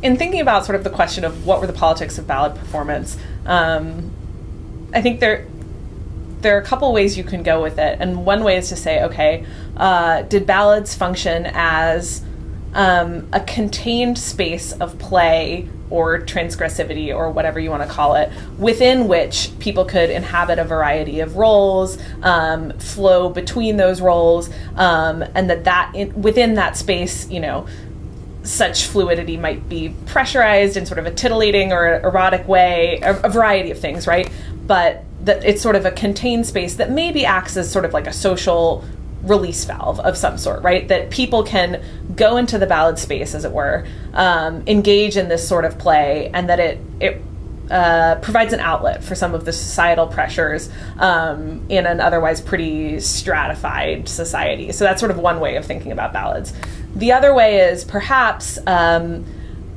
in thinking about sort of the question of what were the politics of ballad performance, I think there are a couple ways you can go with it. And one way is to say, okay, did ballads function as a contained space of play or transgressivity or whatever you want to call it, within which people could inhabit a variety of roles, flow between those roles, and within that space, such fluidity might be pressurized in sort of a titillating or erotic way, a variety of things, right? But that it's sort of a contained space that maybe acts as sort of like a social release valve of some sort, right? That people can go into the ballad space, as it were, engage in this sort of play, and that it provides an outlet for some of the societal pressures in an otherwise pretty stratified society. So that's sort of one way of thinking about ballads. The other way is perhaps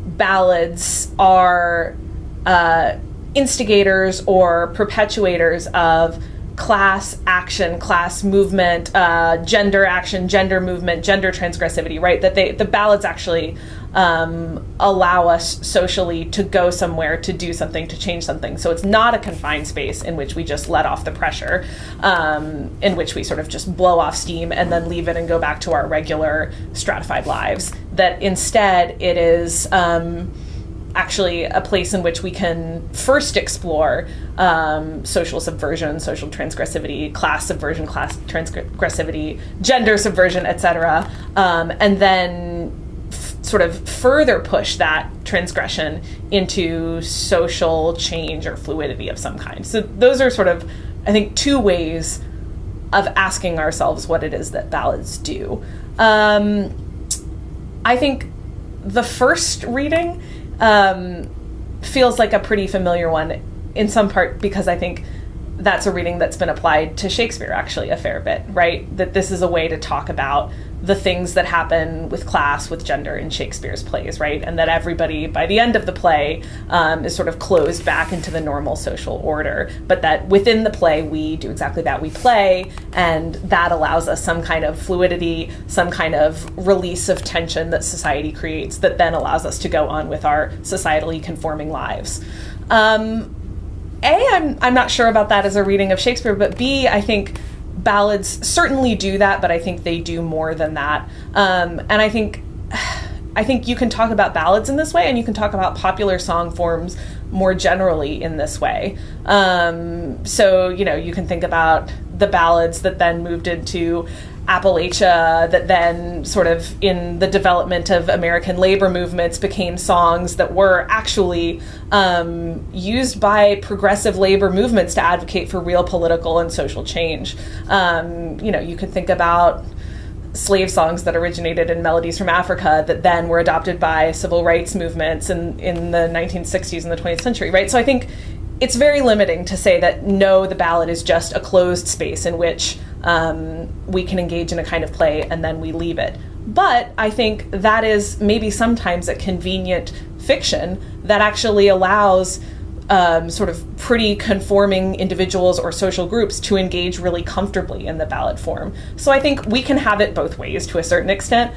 ballads are instigators or perpetuators of class action, class movement, gender action, gender movement, gender transgressivity, right? That the ballads actually allow us socially to go somewhere, to do something, to change something. So it's not a confined space in which we just let off the pressure, in which we sort of just blow off steam and then leave it and go back to our regular stratified lives. That instead it is actually a place in which we can first explore social subversion, social transgressivity, class subversion, class transgressivity, gender subversion, etc., and then sort of further push that transgression into social change or fluidity of some kind. So those are sort of, I think, two ways of asking ourselves what it is that ballads do. I think the first reading feels like a pretty familiar one, in some part because I think that's a reading that's been applied to Shakespeare actually a fair bit, right? That this is a way to talk about the things that happen with class, with gender in Shakespeare's plays, right? And that everybody, by the end of the play, is sort of closed back into the normal social order, but that within the play we do exactly that. We play, and that allows us some kind of fluidity, some kind of release of tension that society creates that then allows us to go on with our societally conforming lives. I'm not sure about that as a reading of Shakespeare, but B, I think ballads certainly do that, but I think they do more than that. And I think you can talk about ballads in this way, and you can talk about popular song forms more generally in this way. So, you can think about the ballads that then moved into Appalachia, that then sort of in the development of American labor movements became songs that were actually used by progressive labor movements to advocate for real political and social change. You could think about slave songs that originated in melodies from Africa that then were adopted by civil rights movements in the 1960s and the 20th century, right? So I think it's very limiting to say that, no, the ballad is just a closed space in which we can engage in a kind of play and then we leave it. But I think that is maybe sometimes a convenient fiction that actually allows sort of pretty conforming individuals or social groups to engage really comfortably in the ballad form. So I think we can have it both ways to a certain extent.